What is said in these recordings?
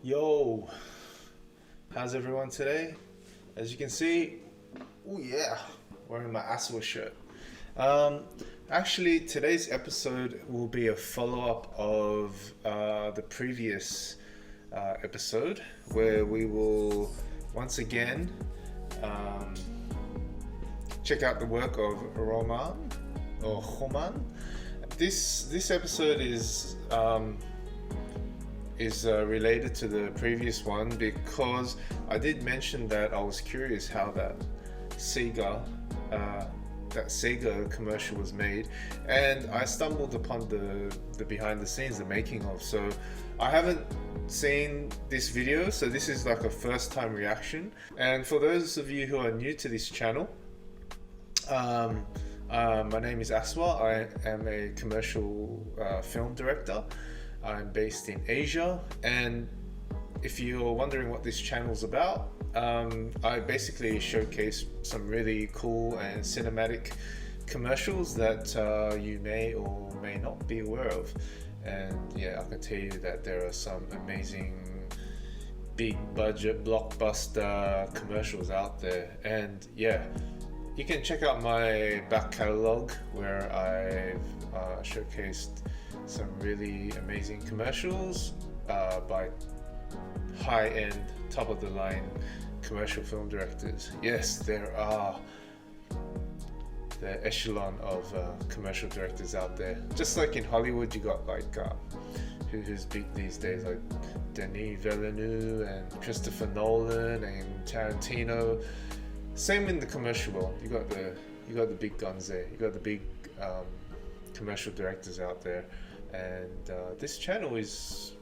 Yo, how's everyone today? As you can see, oh yeah, wearing my Aswa shirt. Um, Actually, today's episode will be a follow-up of the previous episode where we will once again um, check out the work of Roman. This episode is related to the previous one because I did mention that I was curious how SEGA that SEGA commercial was made, and I stumbled upon the behind the scenes, the making of. So I haven't seen this video, so this is like a first time reaction. And for those of you who are new to this channel, my name is Aswa. I am a commercial film director. I'm based in Asia, and if you're wondering what this channel's about, I basically showcase some really cool and cinematic commercials that you may or may not be aware of. And yeah, I can tell you that there are some amazing big budget blockbuster commercials out there. And yeah, you can check out my back catalog where I've showcased some really amazing commercials by high-end, top-of-the-line commercial film directors. Yes, there are the echelon of commercial directors out there. Just like in Hollywood, you got like who's big these days, like Denis Villeneuve and Christopher Nolan and Tarantino. Same in the commercial world. You got the big guns there. You got the big commercial directors out there. And this channel is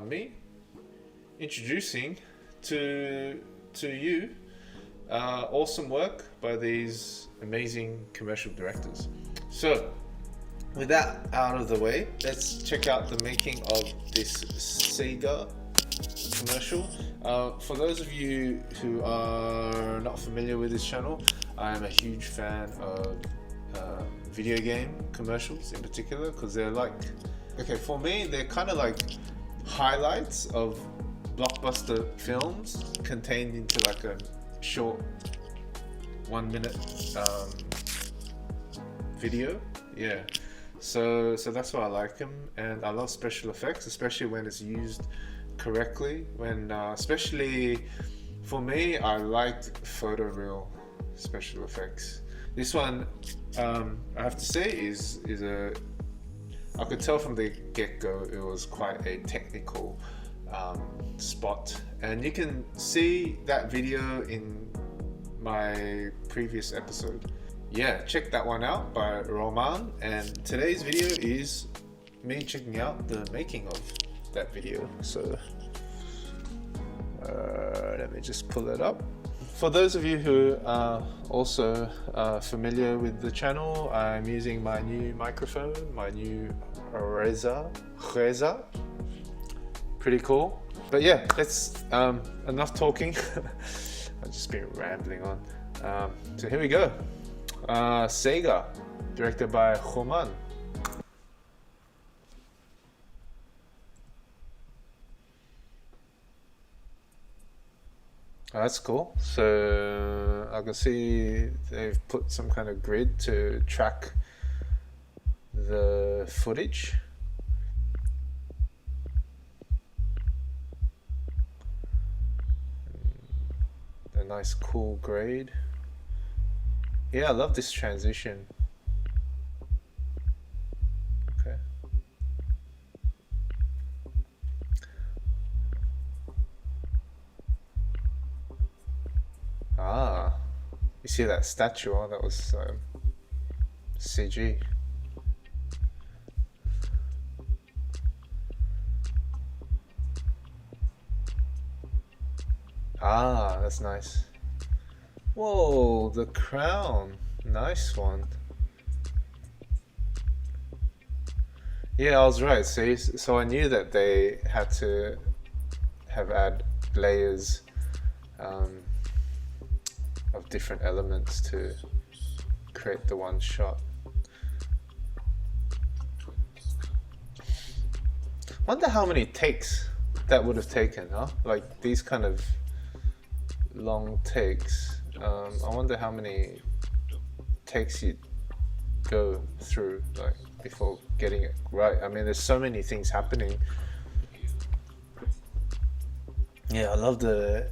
me introducing to you awesome work by these amazing commercial directors. So with that out of the way, let's check out the making of this SEGA commercial. For those of you who are not familiar with this channel, I am a huge fan of video game commercials in particular, because they're like, okay, for me they're kind of like highlights of blockbuster films contained into like a short 1 minute video. Yeah, so that's why I like them. And I love special effects, especially when it's used correctly. When especially for me, I liked photoreal special effects. This one, I have to say, is I could tell from the get-go it was quite a technical spot, and you can see that video in my previous episode. Yeah, check that one out by Romain, and today's video is me checking out the making of that video. So let me just pull it up. For those of you who are also familiar with the channel, I'm using my new microphone, my new Reza. Pretty cool. But yeah, let's enough talking. I've just been rambling on. So here we go. SEGA, directed by Romain. Oh, that's cool. So I can see they've put some kind of grid to track the footage. A nice cool grade. Yeah, I love this transition. Okay. Ah, you see that statue? Oh, that was CG. Ah, that's nice. Whoa, the crown. Nice one. Yeah, I was right. So I knew that they had to add layers of different elements to create the one shot. Wonder how many takes that would have taken, huh? Like these kind of long takes. I wonder how many takes you go through like before getting it right. I mean, there's so many things happening. Yeah, I love the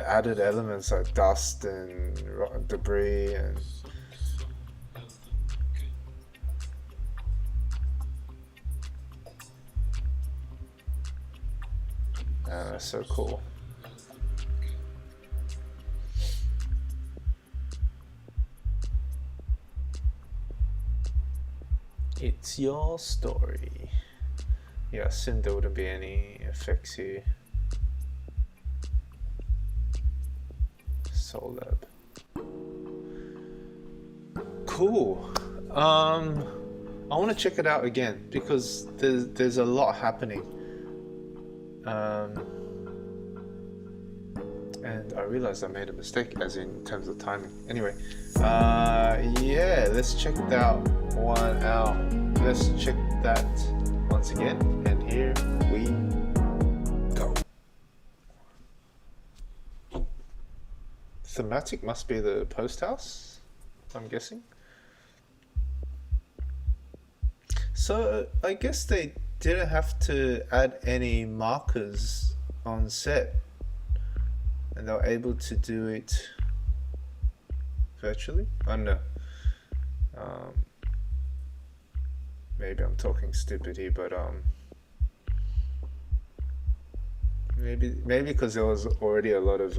added elements like dust and debris and so cool. It's your story. Yeah, I assume there wouldn't be any effects here. Soul Lab. Cool. I want to check it out again because there's a lot happening. And I realized I made a mistake, as in terms of timing. Anyway, yeah, let's check that one out. Let's check that once again, and here we go. Thematic must be the post house, I'm guessing. So I guess they didn't have to add any markers on set, and they were able to do it virtually. I don't know. Maybe I'm talking stupid here, but maybe because there was already a lot of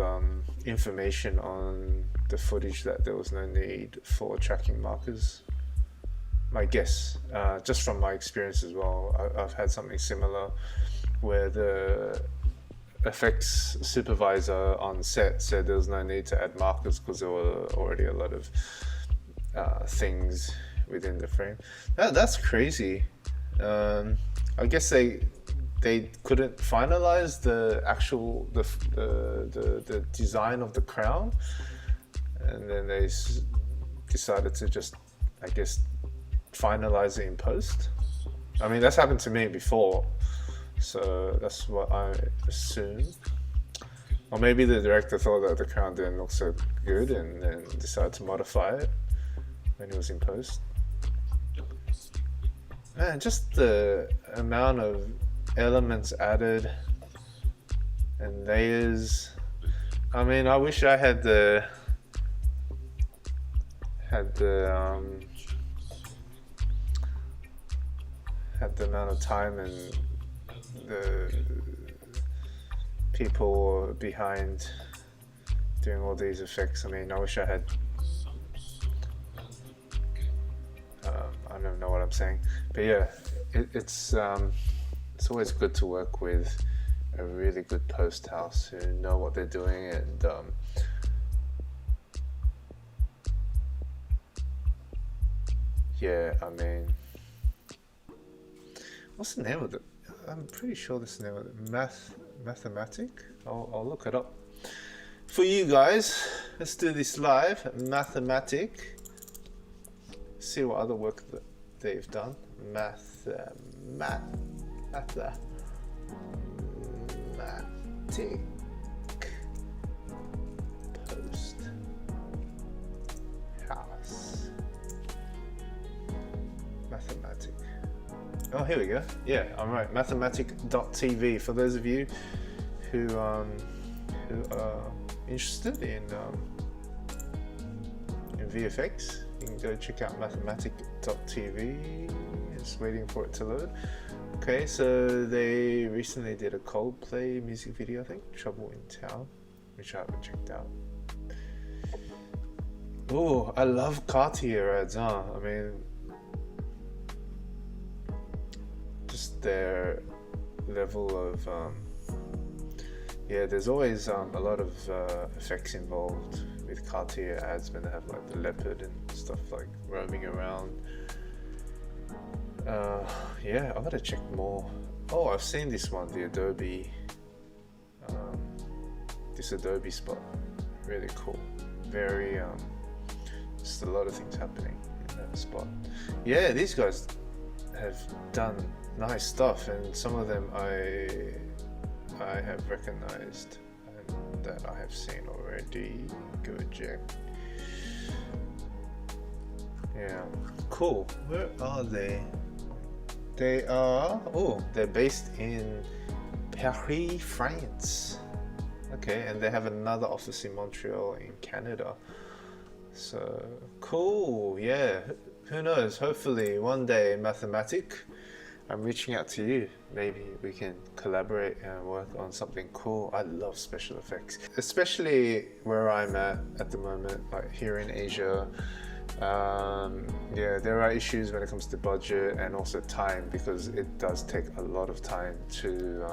information on the footage that there was no need for tracking markers. My guess, just from my experience as well, I've had something similar where the effects supervisor on set said there was no need to add markers because there were already a lot of things within the frame. That's crazy. I guess they couldn't finalize the actual the design of the crown, and then they decided to just, I guess, finalize it in post. I mean, that's happened to me before, so that's what I assume. Or maybe the director thought that the crown didn't look so good and then decided to modify it when it was in post. Man, just the amount of elements added and layers. I mean, I wish I had the amount of time and the people behind doing all these effects. I mean, I wish I had. I don't know what I'm saying, but yeah, it's always good to work with a really good post house who know what they're doing, and yeah, I mean, what's the name of it? I'm pretty sure this is the name of it. Mathematic? I'll look it up for you guys. Let's do this live. Mathematic. See what other work that they've done. Mathematic post house. Mathematic. Oh, here we go. Yeah, I'm right. Mathematic.tv. For those of you who are interested in VFX, you can go check out mathematic.tv. Just waiting for it to load. Okay, so they recently did a Coldplay music video, I think, Trouble in Town, which I haven't checked out. Oh, I love Cartier ads, huh? I mean, just their level of yeah, there's always a lot of effects involved with Cartier ads when they have like the leopard and stuff like roaming around. Yeah, I gotta check more. Oh, I've seen this one, the Adobe, this Adobe spot. Really cool. Very, just a lot of things happening in that spot. Yeah, these guys have done nice stuff, and some of them I have recognized and that I have seen already. Good Jack. Yeah, cool. Where are they? They are, they're based in Paris, France. Okay, and they have another office in Montreal in Canada. So cool, yeah. Who knows? Hopefully one day, Mathematic, I'm reaching out to you. Maybe we can collaborate and work on something cool. I love special effects, especially where I'm at the moment, like here in Asia. Yeah, there are issues when it comes to budget and also time, because it does take a lot of time to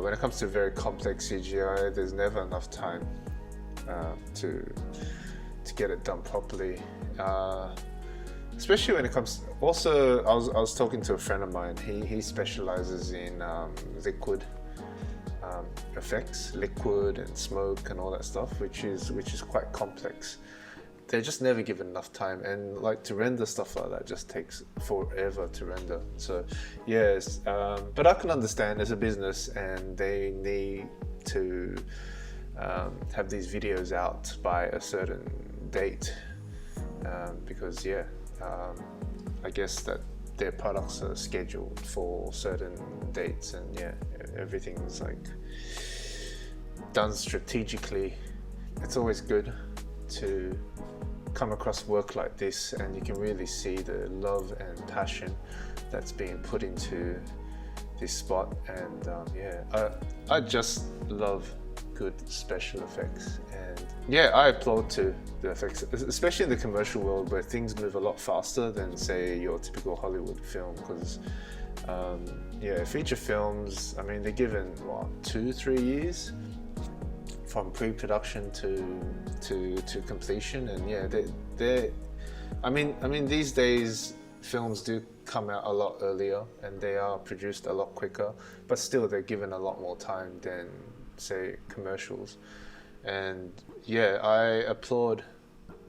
when it comes to very complex CGI, there's never enough time to get it done properly, especially when it comes also I was talking to a friend of mine. He specializes in liquid effects, liquid and smoke and all that stuff, which is quite complex. They're just never given enough time, and like to render stuff like that just takes forever to render. So yes, but I can understand as a business, and they need to have these videos out by a certain date, because I guess that their products are scheduled for certain dates, and yeah, everything's like done strategically. It's always good to come across work like this, and you can really see the love and passion that's being put into this spot. And I just love good special effects, and yeah, I applaud to the effects, especially in the commercial world where things move a lot faster than say your typical Hollywood film, because feature films, I mean, they're given what, 2-3 years from pre-production to completion, and yeah, I mean these days films do come out a lot earlier and they are produced a lot quicker, but still they're given a lot more time than say commercials. And yeah, I applaud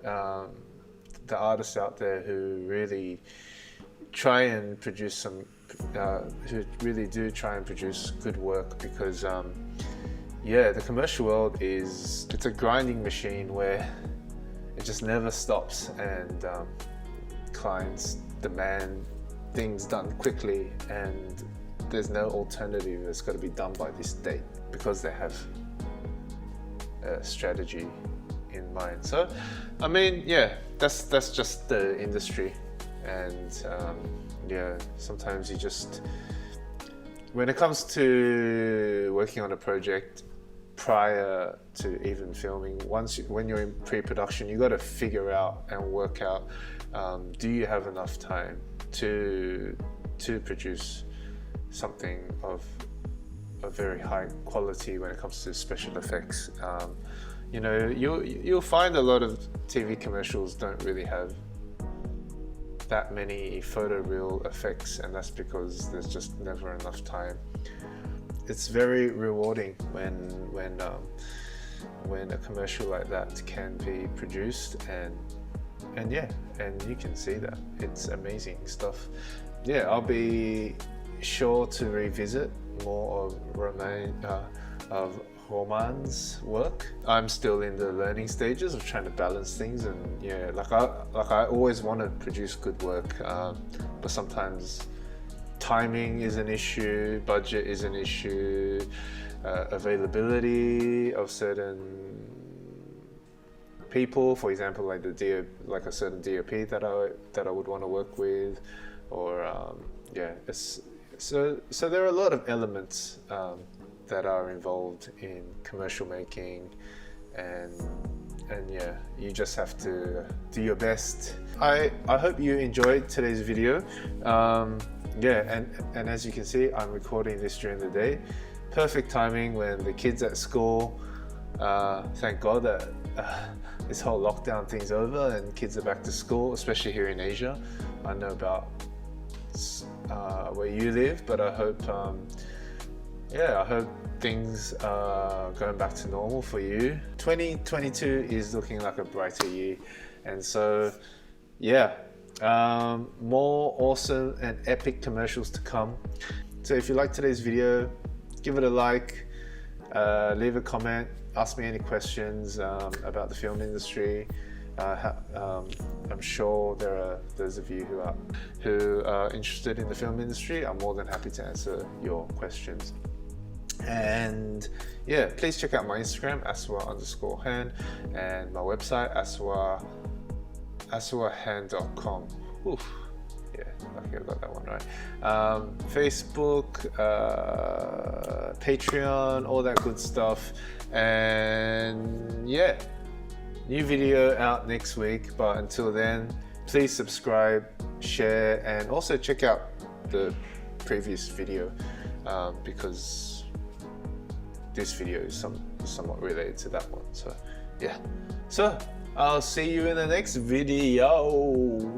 the artists out there who really try and produce who really do try and produce good work, because yeah, the commercial world it's a grinding machine where it just never stops, and clients demand things done quickly, and there's no alternative. It's got to be done by this date because they have a strategy in mind. So, I mean, yeah, that's just the industry, and yeah, sometimes you just, when it comes to working on a project, prior to even filming, when you're in pre-production, you got to figure out and work out, do you have enough time to produce something of a very high quality when it comes to special effects. You know, you'll find a lot of TV commercials don't really have that many photoreal effects, and that's because there's just never enough time. It's very rewarding when a commercial like that can be produced, and yeah, and you can see that it's amazing stuff. Yeah, I'll be sure to revisit more of Romain's work. I'm still in the learning stages of trying to balance things, and yeah, like I always want to produce good work, but sometimes timing is an issue, budget is an issue, availability of certain people, for example, like like a certain DOP that I would want to work with, or yeah, so there are a lot of elements that are involved in commercial making, and yeah, you just have to do your best. I hope you enjoyed today's video. Yeah, and as you can see, I'm recording this during the day. Perfect timing when the kids at school. Thank God that this whole lockdown thing's over and kids are back to school, especially here in Asia. I know about where you live, but I hope I hope things are going back to normal for you. 2022 is looking like a brighter year, and so yeah, More awesome and epic commercials to come. So if you like today's video, give it a like, leave a comment, ask me any questions about the film industry. I'm sure there are those of you who are interested in the film industry. I'm more than happy to answer your questions. And yeah, please check out my Instagram, aswa_han, and my website, aswahan.com. Oof. Yeah, lucky I got that one right. Facebook, Patreon, all that good stuff. And yeah, new video out next week. But until then, please subscribe, share, and also check out the previous video because this video is somewhat related to that one. So yeah, so I'll see you in the next video.